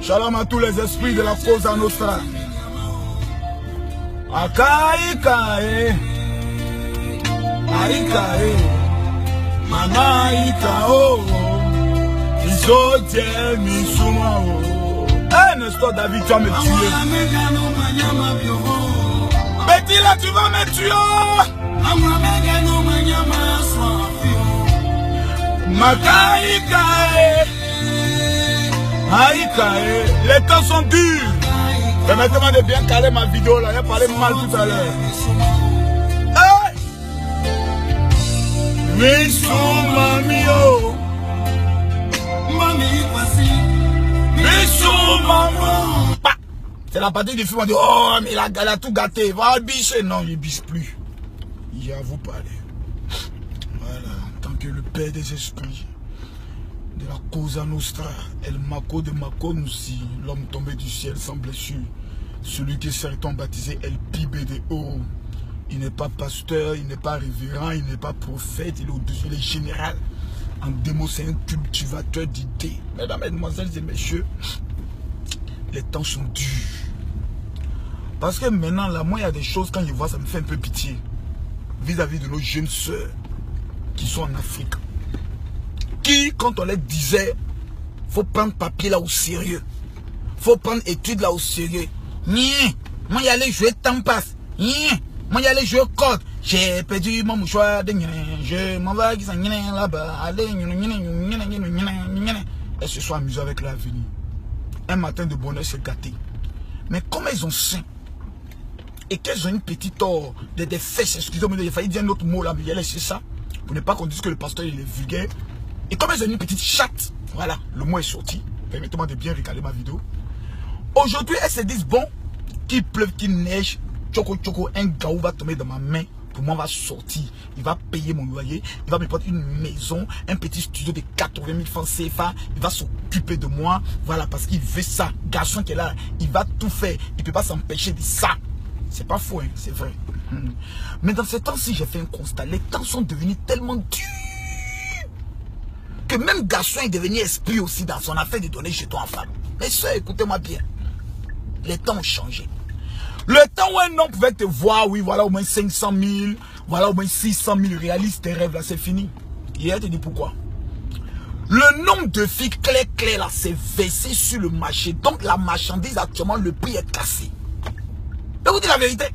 Shalom à tous les esprits de la cause à Nostra. Akaïkae. Aïkae. Mama Ikao. Isotie Misumao. Eh, Nestor David, tu vas me tuer. Betty, là, tu vas me tuer. Makaïkae. Aïkae. Les temps sont durs. Permettez-moi de bien caler ma vidéo là. J'ai parlé mal tout à l'heure. Misumamio. C'est la partie du film, on dit, oh, mais il a tout gâté, il va bicher. Non, il ne biche plus. Il a vous parler. Voilà, tant que le Père des esprits, de la cause Nostra, El Mako de Mako Noussi, l'homme tombé du ciel sans blessure, celui qui est certain baptisé El Pibédéo. Il n'est pas pasteur, il n'est pas révérend, il n'est pas prophète, il est au-dessus, il est général. En démo, c'est un cultivateur d'idées. Mesdames, mesdemoiselles et messieurs, les temps sont durs. Parce que maintenant, là, moi, il y a des choses, quand je vois, ça me fait un peu pitié. Vis-à-vis de nos jeunes sœurs qui sont en Afrique. Qui, quand on leur disait, faut prendre papier là au sérieux. Faut prendre études là au sérieux. Moi, y aller jouer Tampas. Moi, y aller jouer code. J'ai perdu mon mouchoir de je m'en vais là-bas. Allez, elles se sont amusées avec l'avenir. Un matin de bonheur, c'est gâté. Mais comme elles ont faim, et qu'elles ont une petite or, des fesses, excusez-moi, il a failli dire un autre mot là, mais c'est ça, pour ne pas qu'on dise que le pasteur il est vulgaire. Et comme elles ont une petite chatte, voilà, le mot est sorti. Permettez-moi de bien recaler ma vidéo. Aujourd'hui, elles se disent, bon, qu'il pleuve, qu'il neige, tchoko, un gaou va tomber dans ma main. Pour moi, on va sortir, il va payer mon loyer, il va me prendre une maison, un petit studio de 80 000 francs CFA, il va s'occuper de moi, voilà, parce qu'il veut ça. Garçon qui est là, il va tout faire, il ne peut pas s'empêcher de ça. C'est pas faux, hein, c'est vrai. Mais dans ces temps-ci, j'ai fait un constat, les temps sont devenus tellement durs que même garçon est devenu esprit aussi dans son affaire de donner chez toi en femme. Mais ça, écoutez-moi bien, les temps ont changé. Le temps où un homme pouvait te voir, oui, voilà au moins 500 000, voilà au moins 600 000, réalise tes rêves là, c'est fini. Et elle te dit pourquoi. Le nombre de filles clair là, c'est versé sur le marché. Donc la marchandise actuellement, le prix est cassé. Je vous dis la vérité.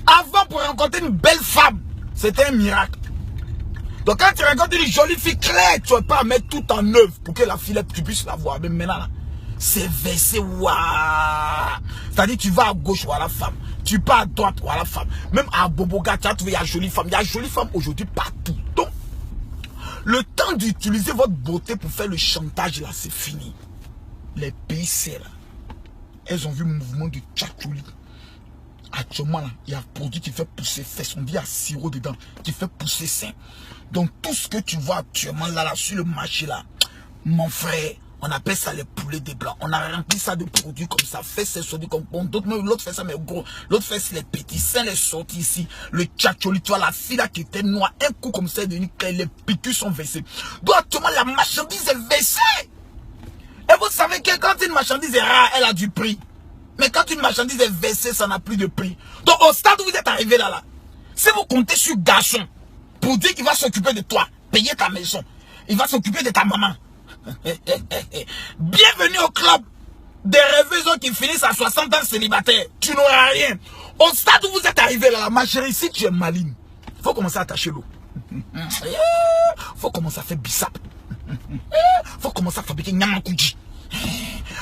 Avant, pour rencontrer une belle femme, c'était un miracle. Donc quand tu rencontres une jolie fille claire, tu ne vas pas mettre tout en œuvre pour que la fille, tu puisses la voir. Mais maintenant là, c'est versé, waouh. C'est-à-dire, tu vas à gauche, voilà la femme. Tu pars à droite, voilà la femme. Même à Boboga, tu as trouvé, il y a jolie femme. Il y a jolie femme aujourd'hui partout. Donc, le temps d'utiliser votre beauté pour faire le chantage, là, c'est fini. Les pays, c'est là. Elles ont vu le mouvement de Tchatchouli. Actuellement, là, il y a un produit qui fait pousser fesses. On dit il y a sirop dedans, qui fait pousser sein. Donc, tout ce que tu vois actuellement, là, sur le marché, là, mon frère, on appelle ça les poulets des blancs. On a rempli ça de produits comme ça. Fait c'est sorti comme bon. L'autre fait ça mais gros. L'autre fait les petits seins les sortis ici. Le tchatcholi, tu vois la fille là qui était noire. Un coup comme ça, les piqûres sont versés. Donc actuellement la marchandise est versée. Et vous savez que quand une marchandise est rare, elle a du prix. Mais quand une marchandise est versée, ça n'a plus de prix. Donc au stade où vous êtes arrivé là, si vous comptez sur garçon pour dire qu'il va s'occuper de toi, payer ta maison, il va s'occuper de ta maman. Bienvenue au club des rêveuses qui finissent à 60 ans célibataires. Tu n'auras rien. Au stade où vous êtes arrivé là, ma chérie, si tu es maligne, il faut commencer à attacher l'eau. Il faut commencer à faire bissap. Il faut commencer à fabriquer nyamakuji.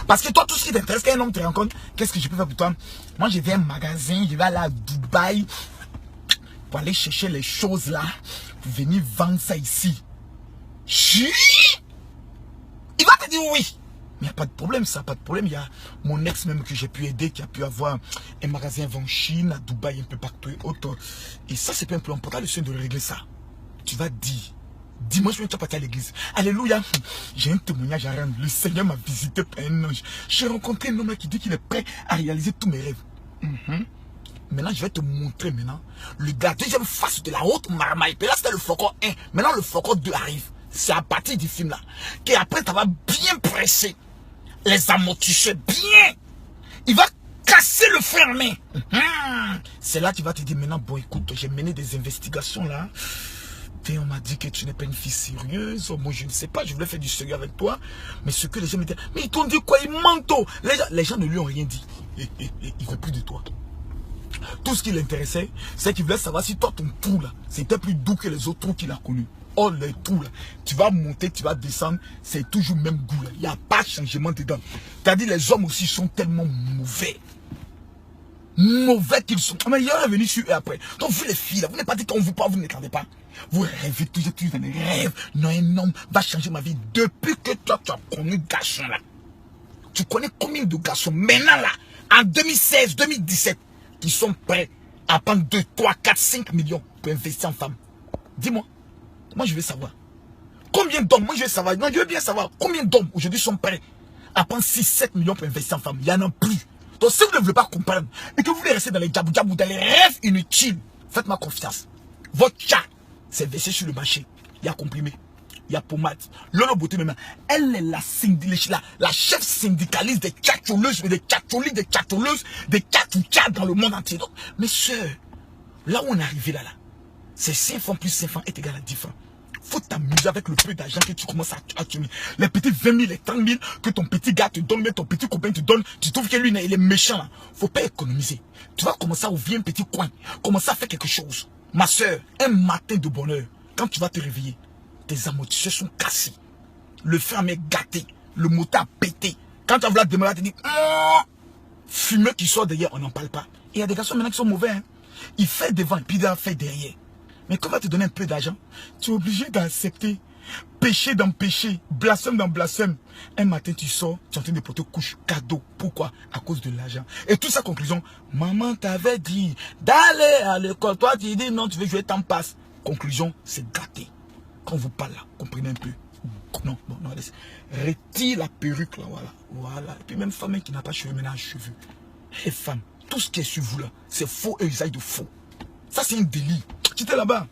Parce que toi, tout ce qui t'intéresse, quand un homme te rencontre, qu'est-ce que je peux faire pour toi? Moi, je vais à un magasin, je vais aller à Dubaï pour aller chercher les choses là, pour venir vendre ça ici. Il va te dire oui. Mais il n'y a pas de problème, ça, pas de problème. Il y a mon ex même que j'ai pu aider, qui a pu avoir un magasin en Chine, à Dubaï, un peu partout et autres. Et ça, c'est pas un peu important, le soin de régler ça. Tu vas dire, dis-moi, je vais te partir à l'église. Alléluia. J'ai un témoignage à rendre. Le Seigneur m'a visité par un ange. J'ai rencontré un homme qui dit qu'il est prêt à réaliser tous mes rêves. Maintenant, je vais te montrer maintenant la deuxième face de la haute marmaille. Et là, c'était le flocon 1. Maintenant, le flocon 2 arrive. C'est à partir du film là. Qu'après, ça va bien presser. les amortisseurs bien. Il va casser le frein à main. C'est là qu'il va te dire maintenant, bon écoute, j'ai mené des investigations là. Et on m'a dit que tu n'es pas une fille sérieuse. Moi je ne sais pas, je voulais faire du sérieux avec toi. Mais ce que les gens me disent, mais ils t'ont dit quoi? Ils mentent. Les gens ne lui ont rien dit. Il ne veut plus de toi. Tout ce qui l'intéressait, c'est qu'il voulait savoir si toi ton trou là, c'était plus doux que les autres trous qu'il a connus. Oh les trous là, tu vas monter, tu vas descendre, c'est toujours le même goût là. Il n'y a pas de changement dedans. C'est-à-dire les hommes aussi sont tellement mauvais. Mauvais qu'ils sont. Mais il y a venu sur eux après. Donc vous les filles là, vous n'êtes pas dit qu'on vous parle, vous n'entendez pas. Vous rêvez toujours dans les rêves. Non, un homme va changer ma vie. Depuis que toi tu as connu garçon là. Tu connais combien de garçons maintenant là, en 2016, 2017, qui sont prêts à prendre 2, 3, 4, 5 millions pour investir en femmes? Dis-moi. Moi je veux savoir. Combien d'hommes, moi je veux savoir. Non, je veux bien savoir combien d'hommes aujourd'hui sont prêts à prendre 6, 7 millions pour investir en femmes. Il n'y en a plus. Donc si vous ne voulez pas comprendre et que vous voulez rester dans les djabou djabou, dans les rêves inutiles, faites-moi confiance. Votre chat, c'est versé sur le marché. Il y a comprimé, il y a pommade. Lolo Beauté même, elle est la chef syndicaliste des tchatchouleuses, des tchatchoulis, des tchatchouleuses, des tchatchouchas dans le monde entier. Donc, mes soeurs, là où on est arrivé là, c'est 5 francs plus 5 francs est égal à 10 francs. Faut t'amuser avec le peu d'argent que tu commences à tuer. Les petits 20 000, les 30 000 que ton petit gars te donne, mais ton petit copain te donne, tu trouves que lui, il est méchant. Là. Faut pas économiser. Tu vas commencer à ouvrir un petit coin. Commencer à faire quelque chose. Ma soeur, un matin de bonheur, quand tu vas te réveiller, tes amortisseurs sont cassés. Le frein est gâté. Le moteur a pété. Quand tu vas vouloir démarrer, tu te dis, fumeux qui sort derrière, on n'en parle pas. Et il y a des garçons maintenant qui sont mauvais. Hein. Il fait devant et puis il doit faire derrière. Mais quand on va te donner un peu d'argent, tu es obligé d'accepter. Péché dans péché, blasphème dans blasphème. Un matin, tu sors, tu es en train de porter couche, cadeau. Pourquoi? À cause de l'argent. Et toute sa conclusion, maman t'avait dit d'aller à l'école. Toi, tu dis non, tu veux jouer, t'en passes. Conclusion, c'est gâté. Quand on vous parle là, comprenez un peu. Non, bon, non, laisse. Retire la perruque là, voilà. Voilà. Et puis même femme qui n'a pas cheveux, maintenant cheveux. Et femme, tout ce qui est sur vous là, c'est faux et usage de faux. Ça, c'est un délit. Tu étais là-bas.